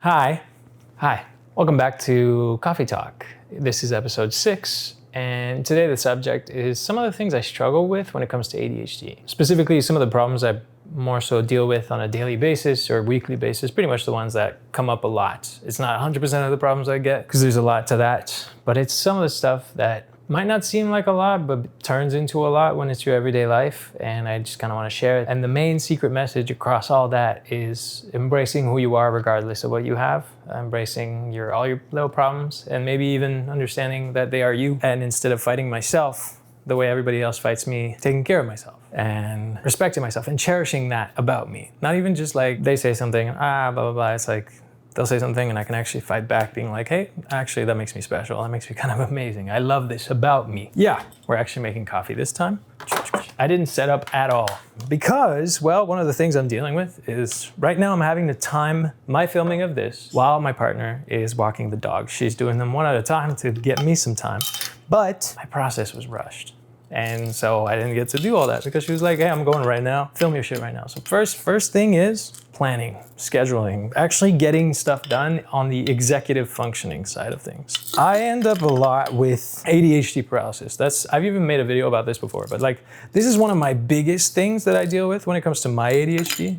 Hi. Welcome back to Coffee Talk. This is episode 6, and today the subject is some of the things I struggle with when it comes to ADHD. Specifically, some of the problems I more so deal with on a daily basis or weekly basis, pretty much the ones that come up a lot. It's not 100% of the problems I get, because there's a lot to that, but it's some of the stuff that might not seem like a lot, but turns into a lot when it's your everyday life, and I just kind of want to share it. And the main secret message across all that is embracing who you are regardless of what you have, embracing all your little problems, and maybe even understanding that they are you. And instead of fighting myself the way everybody else fights me, taking care of myself and respecting myself and cherishing that about me. Not even just like they say something, blah, blah, blah. It's like, they'll say something and I can actually fight back being like, hey, actually that makes me special. That makes me kind of amazing. I love this about me. Yeah, we're actually making coffee this time. I didn't set up at all because, well, one of the things I'm dealing with is right now I'm having to time my filming of this while my partner is walking the dog. She's doing them one at a time to get me some time, but my process was rushed. And so I didn't get to do all that because she was like, hey, I'm going right now. Film your shit right now. So first thing is planning, scheduling, actually getting stuff done on the executive functioning side of things. I end up a lot with ADHD paralysis. I've even made a video about this before, but like, this is one of my biggest things that I deal with when it comes to my ADHD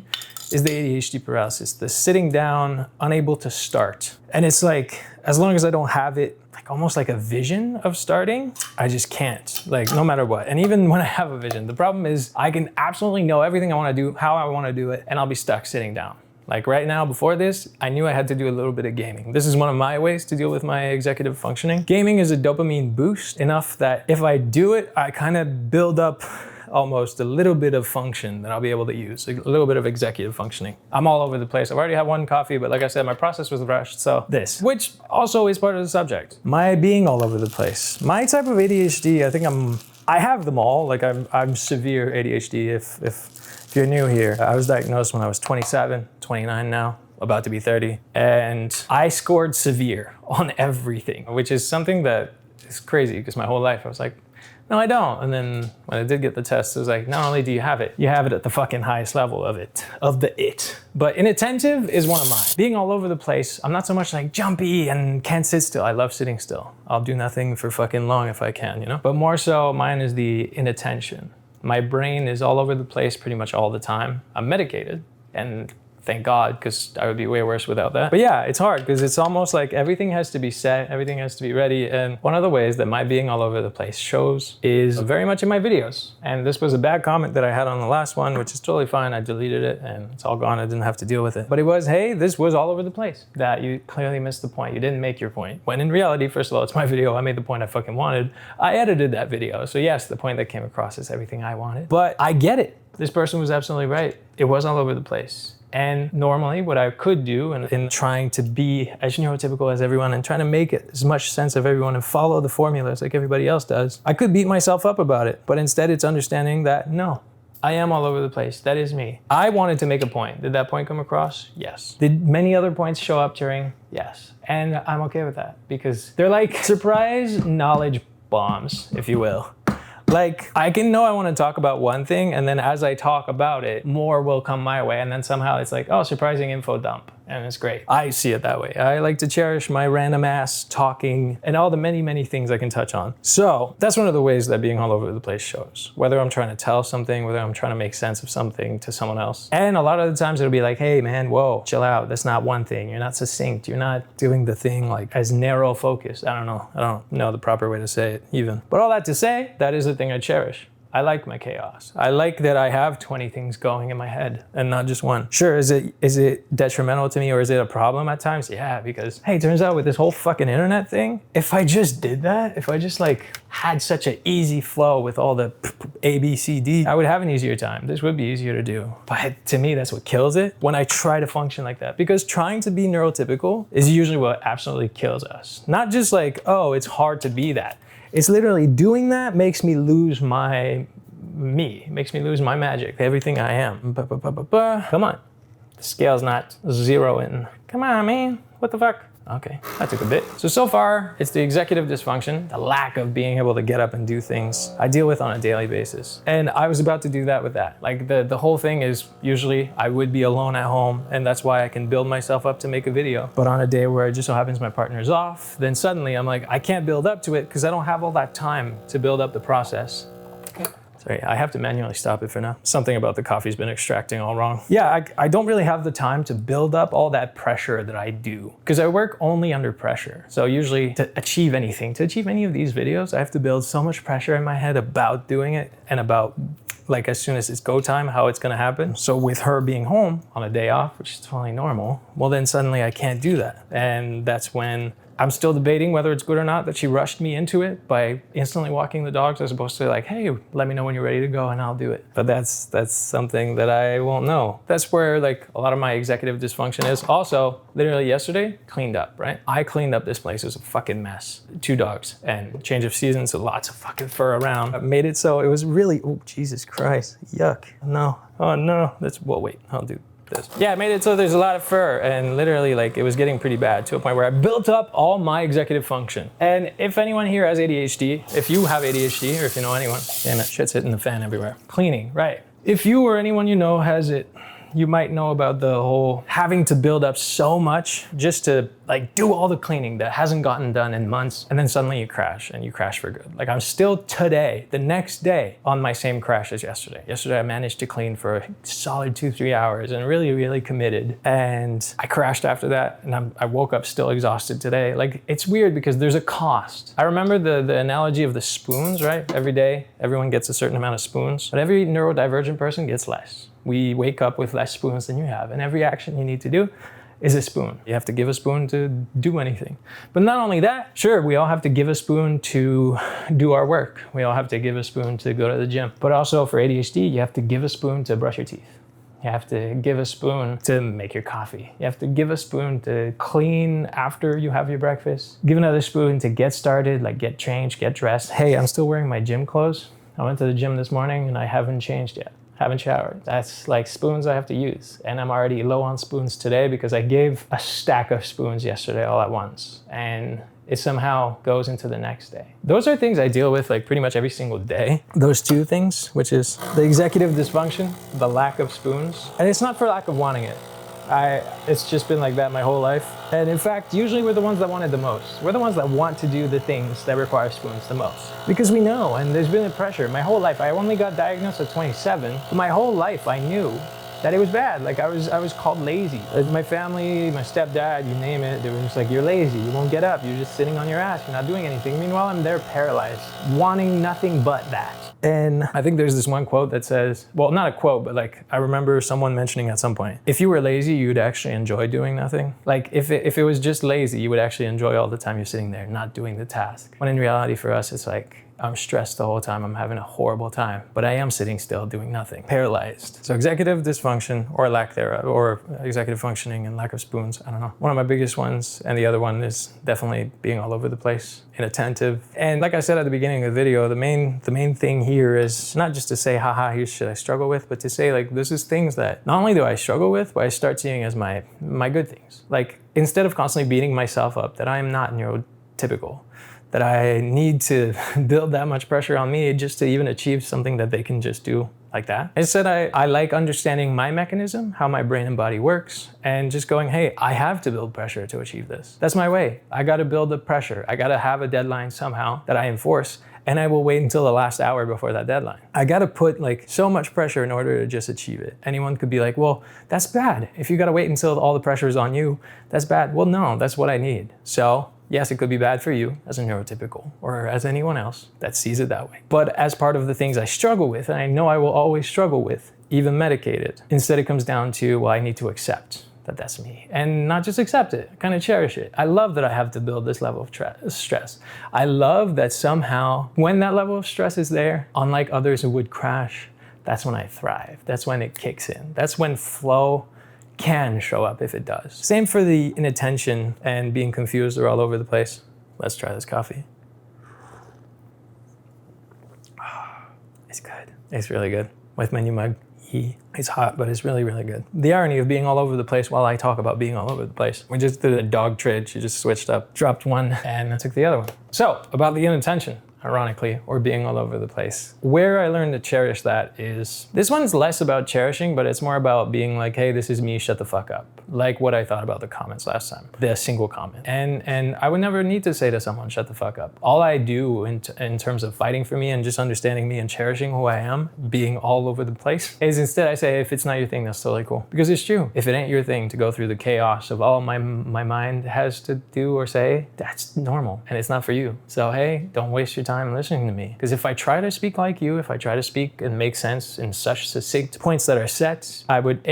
is the ADHD paralysis, the sitting down, unable to start. And it's like, as long as I don't have it, like almost like a vision of starting, I just can't, like no matter what. And even when I have a vision, the problem is I can absolutely know everything I want to do, how I want to do it, and I'll be stuck sitting down. Like right now, before this, I knew I had to do a little bit of gaming. This is one of my ways to deal with my executive functioning. Gaming is a dopamine boost enough that if I do it, I kind of build up almost a little bit of function that I'll be able to use, a little bit of executive functioning. I'm all over the place. I've already had one coffee, but like I said, my process was rushed. So this, which also is part of the subject. My being all over the place. My type of ADHD, I have them all. Like I'm severe ADHD. If you're new here, I was diagnosed when I was 27, 29 now, about to be 30. And I scored severe on everything, which is something that is crazy because my whole life I was like, no, I don't. And then when I did get the test, it was like, not only do you have it at the fucking highest level of it. But inattentive is one of mine. Being all over the place, I'm not so much like jumpy and can't sit still. I love sitting still. I'll do nothing for fucking long if I can, you know? But more so, mine is the inattention. My brain is all over the place pretty much all the time. I'm medicated, and thank God, because I would be way worse without that. But yeah, it's hard because it's almost like everything has to be set, everything has to be ready. And one of the ways that my being all over the place shows is very much in my videos. And this was a bad comment that I had on the last one, which is totally fine. I deleted it and it's all gone. I didn't have to deal with it. But it was, hey, this was all over the place. That you clearly missed the point. You didn't make your point. When in reality, first of all, it's my video. I made the point I fucking wanted. I edited that video. So yes, the point that came across is everything I wanted. But I get it. This person was absolutely right. It was all over the place. And normally what I could do in trying to be as neurotypical as everyone and trying to make as much sense of everyone and follow the formulas like everybody else does, I could beat myself up about it. But instead it's understanding that no, I am all over the place. That is me. I wanted to make a point. Did that point come across? Yes. Did many other points show up during? Yes. And I'm okay with that because they're like surprise knowledge bombs, if you will. Like, I can know I want to talk about one thing, and then as I talk about it, more will come my way, and then somehow it's like, oh, surprising info dump, and it's great. I see it that way. I like to cherish my random ass talking and all the many, many things I can touch on. So that's one of the ways that being all over the place shows. Whether I'm trying to tell something, whether I'm trying to make sense of something to someone else. And a lot of the times it'll be like, hey man, whoa, chill out. That's not one thing. You're not succinct. You're not doing the thing like as narrow focused. I don't know the proper way to say it even. But all that to say, that is the thing I cherish. I like my chaos. I like that I have 20 things going in my head and not just one. Sure, is it detrimental to me or is it a problem at times? Yeah, because hey, it turns out with this whole fucking internet thing, if I just did that, if I just like had such an easy flow with all the A, B, C, D, I would have an easier time. This would be easier to do. But to me, that's what kills it when I try to function like that. Because trying to be neurotypical is usually what absolutely kills us. Not just like, oh, it's hard to be that. It's literally doing that makes me lose my makes me lose my magic, everything I am. Come on, the scale's not zeroing. Come on, man, what the fuck? Okay, that took a bit. So far, it's the executive dysfunction, the lack of being able to get up and do things I deal with on a daily basis. And I was about to do that with that. Like the whole thing is usually I would be alone at home, and that's why I can build myself up to make a video. But on a day where it just so happens my partner's off, then suddenly I'm like, I can't build up to it because I don't have all that time to build up the process. Sorry, I have to manually stop it for now. Something about the coffee's been extracting all wrong. Yeah, I don't really have the time to build up all that pressure that I do because I work only under pressure. So usually to achieve anything, to achieve any of these videos, I have to build so much pressure in my head about doing it and about like as soon as it's go time, how it's gonna happen. So with her being home on a day off, which is totally normal, well then suddenly I can't do that. And that's when I'm still debating whether it's good or not that she rushed me into it by instantly walking the dogs as opposed to like, hey, let me know when you're ready to go and I'll do it. But that's something that I won't know. That's where like a lot of my executive dysfunction is. Also, literally yesterday, cleaned up, right? I cleaned up this place. It was a fucking mess. 2 dogs and change of seasons, so lots of fucking fur around. I made it so it was really, oh, Jesus Christ, yuck. No, oh no, well, wait, I'll do this. Yeah, I made it so there's a lot of fur and literally like it was getting pretty bad to a point where I built up all my executive function. And if anyone here has ADHD, if you have ADHD or if you know anyone, damn it, shit's hitting the fan everywhere. Cleaning, right. If you or anyone you know has it, you might know about the whole having to build up so much just to like do all the cleaning that hasn't gotten done in months, and then suddenly you crash and you crash for good. Like I'm still today, the next day, on my same crash as yesterday. Yesterday I managed to clean for a solid 2-3 hours and really committed. And I crashed after that and I woke up still exhausted today. Like it's weird because there's a cost. I remember the analogy of the spoons, right? Every day, everyone gets a certain amount of spoons, but every neurodivergent person gets less. We wake up with less spoons than you have, and every action you need to do is a spoon. You have to give a spoon to do anything. But not only that, sure, we all have to give a spoon to do our work. We all have to give a spoon to go to the gym. But also for ADHD, you have to give a spoon to brush your teeth. You have to give a spoon to make your coffee. You have to give a spoon to clean after you have your breakfast. Give another spoon to get started, like get changed, get dressed. Hey, I'm still wearing my gym clothes. I went to the gym this morning and I haven't changed yet. Haven't showered. That's like spoons I have to use. And I'm already low on spoons today because I gave a stack of spoons yesterday all at once. And it somehow goes into the next day. Those are things I deal with like pretty much every single day. Those 2 things, which is the executive dysfunction, the lack of spoons. And it's not for lack of wanting it. It's just been like that my whole life. And in fact, usually we're the ones that want it the most. We're the ones that want to do the things that require spoons the most. Because we know, and there's been a pressure. My whole life, I only got diagnosed at 27, but my whole life I knew that it was bad. Like I was called lazy. My family, my stepdad, you name it, they were just like, you're lazy, you won't get up, you're just sitting on your ass, you're not doing anything. Meanwhile, I'm there paralyzed, wanting nothing but that. And I think there's this one quote that says, well, not a quote, but like, I remember someone mentioning at some point, if you were lazy, you'd actually enjoy doing nothing. Like if it was just lazy, you would actually enjoy all the time you're sitting there, not doing the task. When in reality for us, it's like, I'm stressed the whole time, I'm having a horrible time, but I am sitting still doing nothing, paralyzed. So executive dysfunction or lack thereof, or executive functioning and lack of spoons, I don't know. One of my biggest ones, and the other one is definitely being all over the place, inattentive. And like I said at the beginning of the video, the main thing here is not just to say, haha, here's shit I struggle with, but to say like, this is things that not only do I struggle with, but I start seeing as my good things. Like instead of constantly beating myself up that I am not neurotypical, that I need to build that much pressure on me just to even achieve something that they can just do like that. Instead, I like understanding my mechanism, how my brain and body works, and just going, hey, I have to build pressure to achieve this. That's my way. I gotta build the pressure. I gotta have a deadline somehow that I enforce, and I will wait until the last hour before that deadline. I gotta put like so much pressure in order to just achieve it. Anyone could be like, well, that's bad. If you gotta wait until all the pressure is on you, that's bad. Well, no, that's what I need. So, yes, it could be bad for you as a neurotypical or as anyone else that sees it that way. But as part of the things I struggle with, and I know I will always struggle with, even medicated, instead it comes down to, well, I need to accept that that's me. And not just accept it, kind of cherish it. I love that I have to build this level of stress. I love that somehow when that level of stress is there, unlike others who would crash, that's when I thrive. That's when it kicks in. That's when flow can show up if it does. Same for the inattention and being confused or all over the place. Let's try this coffee. It's good. It's really good. With my new mug. E. It's hot, but it's really, really good. The irony of being all over the place while I talk about being all over the place. We just did a dog trade. She just switched up, dropped one, and I took the other one. So, about the inattention, ironically, or being all over the place. Where I learned to cherish that is, this one's less about cherishing, but it's more about being like, hey, this is me, shut the fuck up. Like what I thought about the comments last time, the single comment. And I would never need to say to someone, shut the fuck up. All I do in terms of fighting for me and just understanding me and cherishing who I am, being all over the place, is instead I say, if it's not your thing, that's totally cool. Because it's true. If it ain't your thing to go through the chaos of all my mind has to do or say, that's normal and it's not for you. So hey, don't waste your time listening to me. Because if I try to speak like you, if I try to speak and make sense in such succinct points that are set, I would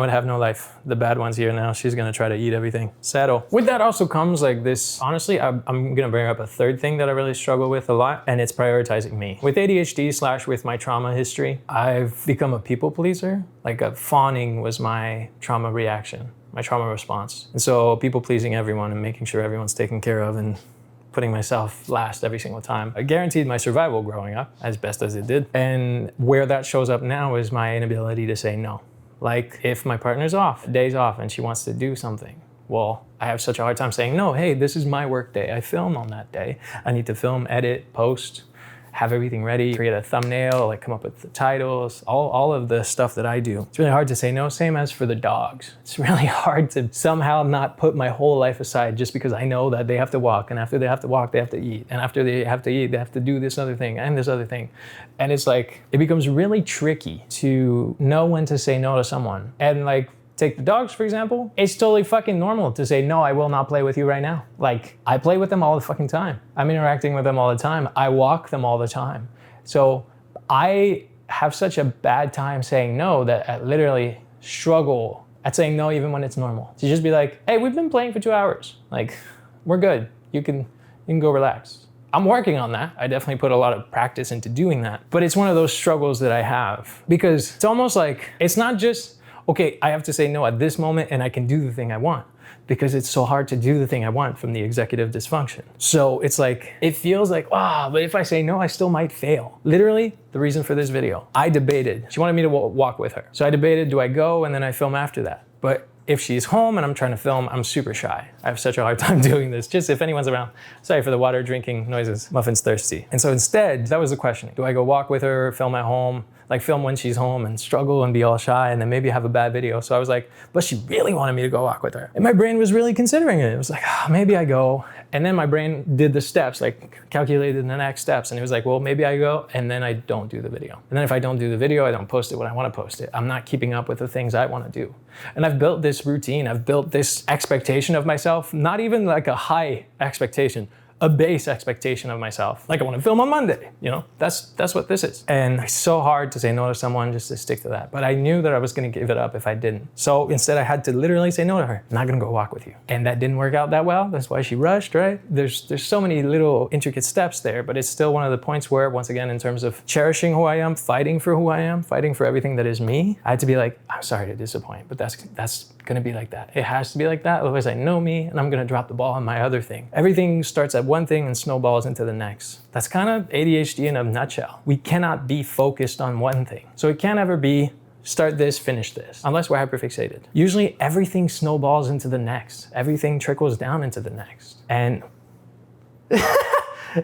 have no life. The bad one's here now. She's gonna try to eat everything. Settle. With that also comes like this, honestly, I'm gonna bring up a third thing that I really struggle with a lot, and it's prioritizing me. With ADHD / with my trauma history, I've become a people pleaser. Like fawning was my trauma reaction, my trauma response. And so people pleasing everyone and making sure everyone's taken care of and putting myself last every single time. I guaranteed my survival growing up as best as it did. And where that shows up now is my inability to say no. Like if my partner's off, days off, and she wants to do something, well, I have such a hard time saying no. Hey, this is my work day. I film on that day. I need to film, edit, post, have everything ready, create a thumbnail, like come up with the titles, all of the stuff that I do. It's really hard to say no, same as for the dogs. It's really hard to somehow not put my whole life aside just because I know that they have to walk, and after they have to walk, they have to eat. And after they have to eat, they have to do this other thing and this other thing. And it's like, it becomes really tricky to know when to say no to someone. And like, take the dogs, for example. It's totally fucking normal to say, no, I will not play with you right now. Like, I play with them all the fucking time. I'm interacting with them all the time. I walk them all the time. So I have such a bad time saying no that I literally struggle at saying no even when it's normal. To just be like, hey, we've been playing for 2 hours. Like, we're good. You can go relax. I'm working on that. I definitely put a lot of practice into doing that. But it's one of those struggles that I have because it's almost like, it's not just, okay, I have to say no at this moment and I can do the thing I want, because it's so hard to do the thing I want from the executive dysfunction. So it's like, it feels like, wow, but if I say no, I still might fail. Literally, the reason for this video, I debated. She wanted me to walk with her. So I debated, do I go and then I film after that? But if she's home and I'm trying to film, I'm super shy. I have such a hard time doing this. Just if anyone's around, sorry for the water drinking noises, Muffin's thirsty. And so instead, that was the question. Do I go walk with her, film at home, like film when she's home and struggle and be all shy and then maybe have a bad video? So I was like, but she really wanted me to go walk with her. And my brain was really considering it. It was like, oh, maybe I go. And then my brain did the steps, like calculated the next steps. And it was like, well, maybe I go and then I don't do the video. And then if I don't do the video, I don't post it when I want to post it. I'm not keeping up with the things I want to do. And I've built this routine. I've built this expectation of myself, not even like a high expectation, a base expectation of myself. Like I want to film on Monday, you know, that's what this is. And it's so hard to say no to someone just to stick to that. But I knew that I was going to give it up if I didn't. So instead I had to literally say no to her. I'm not going to go walk with you. And that didn't work out that well. That's why she rushed, right? There's so many little intricate steps there, but it's still one of the points where, once again, in terms of cherishing who I am, fighting for who I am, fighting for everything that is me, I had to be like, I'm sorry to disappoint, but that's going to be like that. It has to be like that. Otherwise I know me and I'm going to drop the ball on my other thing. Everything starts at one thing and snowballs into the next. That's kind of ADHD in a nutshell. We cannot be focused on one thing. So it can't ever be start this, finish this, unless we're hyperfixated. Usually everything snowballs into the next. Everything trickles down into the next. And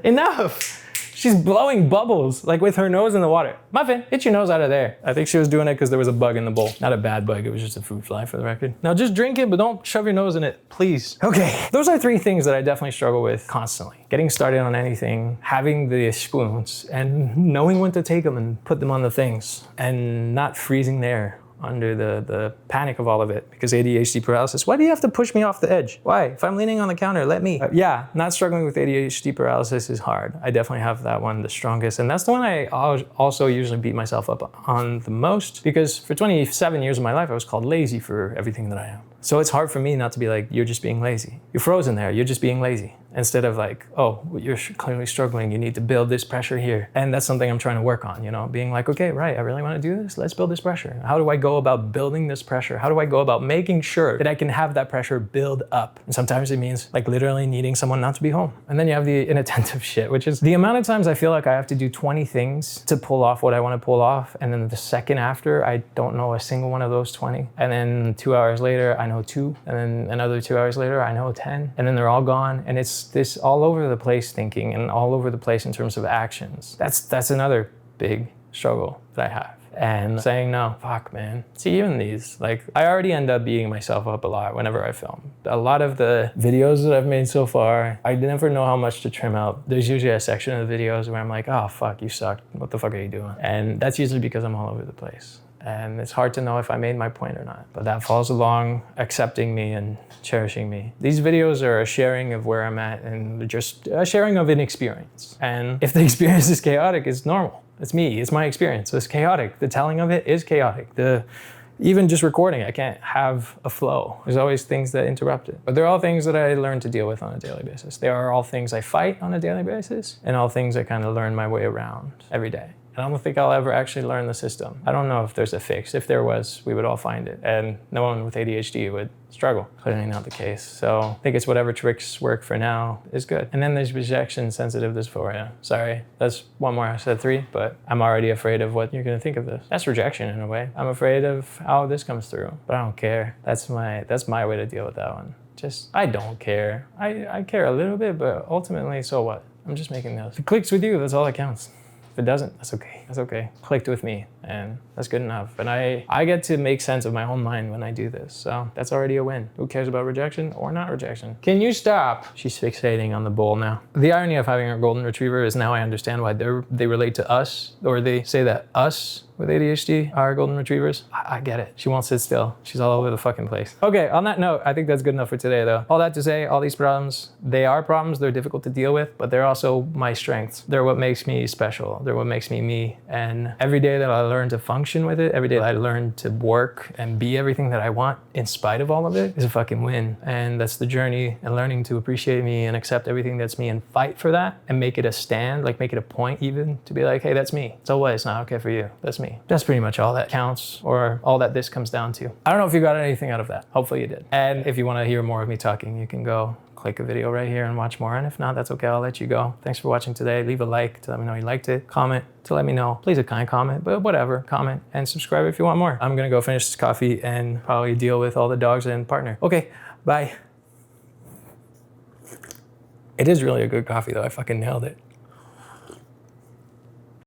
enough. She's blowing bubbles, like with her nose in the water. Muffin, get your nose out of there. I think she was doing it because there was a bug in the bowl. Not a bad bug, it was just a fruit fly, for the record. Now just drink it, but don't shove your nose in it, please. Okay, those are 3 things that I definitely struggle with constantly. Getting started on anything, having the spoons, and knowing when to take them and put them on the things, and not freezing there under the panic of all of it, because ADHD paralysis. Why do you have to push me off the edge? Why? If I'm leaning on the counter, let me. Yeah, not struggling with ADHD paralysis is hard. I definitely have that one the strongest. And that's the one I also usually beat myself up on the most, because for 27 years of my life, I was called lazy for everything that I am. So it's hard for me not to be like, you're just being lazy. You're frozen there, you're just being lazy. instead of like, oh, you're clearly struggling, you need to build this pressure here. And that's something I'm trying to work on, you know, being like, okay, right, I really want to do this. Let's build this pressure. How do I go about building this pressure? How do I go about making sure that I can have that pressure build up? And sometimes it means like literally needing someone not to be home. And then you have the inattentive shit, which is the amount of times I feel like I have to do 20 things to pull off what I want to pull off. And then the second after, I don't know a single one of those 20. And then 2 hours later, I know 2. And then another 2 hours later, I know 10. And then they're all gone. And it's this all over the place thinking and all over the place in terms of actions. That's another big struggle that I have. And saying no, fuck man. See, even these, like I already end up beating myself up a lot whenever I film. A lot of the videos that I've made so far, I never know how much to trim out. There's usually a section of the videos where I'm like, oh fuck, you suck. What the fuck are you doing? And that's usually because I'm all over the place. And it's hard to know if I made my point or not. But that falls along accepting me and cherishing me. These videos are a sharing of where I'm at and just a sharing of an experience. And if the experience is chaotic, it's normal. It's me, it's my experience. It's chaotic. The telling of it is chaotic. Even just recording, I can't have a flow. There's always things that interrupt it. But they're all things that I learn to deal with on a daily basis. They are all things I fight on a daily basis and all things I kind of learn my way around every day. And I don't think I'll ever actually learn the system. I don't know if there's a fix. If there was, we would all find it. And no one with ADHD would struggle. Clearly not the case. So I think it's whatever tricks work for now is good. And then there's rejection, sensitive dysphoria. Sorry, that's one more. I said 3, but I'm already afraid of what you're gonna think of this. That's rejection in a way. I'm afraid of how this comes through, but I don't care. That's my way to deal with that one. I don't care. I care a little bit, but ultimately, so what? I'm just making those. If it clicks with you, that's all that counts. If it doesn't, that's okay. That's okay. Clicked with me, and that's good enough. And I get to make sense of my own mind when I do this, so that's already a win. Who cares about rejection or not rejection? Can you stop? She's fixating on the bowl now. The irony of having a golden retriever is now I understand why they relate to us, or they say that us with ADHD are golden retrievers. I get it. She won't sit still. She's all over the fucking place. Okay, on that note, I think that's good enough for today though. All that to say, all these problems, they are problems, they're difficult to deal with, but they're also my strengths. They're what makes me special. They're what makes me me. And every day that I learn to function with it, every day that I learn to work and be everything that I want in spite of all of it is a fucking win. And that's the journey, and learning to appreciate me and accept everything that's me and fight for that and make it a stand, like make it a point even to be like, hey, that's me. So what? It's not okay for you. That's me. That's pretty much all that counts, or all that this comes down to. I don't know if you got anything out of that. Hopefully you did. And if you want to hear more of me talking, you can go click a video right here and watch more. And if not, that's okay. I'll let you go. Thanks for watching today. Leave a like to let me know you liked it. Comment to let me know. Please, a kind comment, but whatever. Comment and subscribe if you want more. I'm going to go finish this coffee and probably deal with all the dogs and partner. Okay, bye. It is really a good coffee though. I fucking nailed it.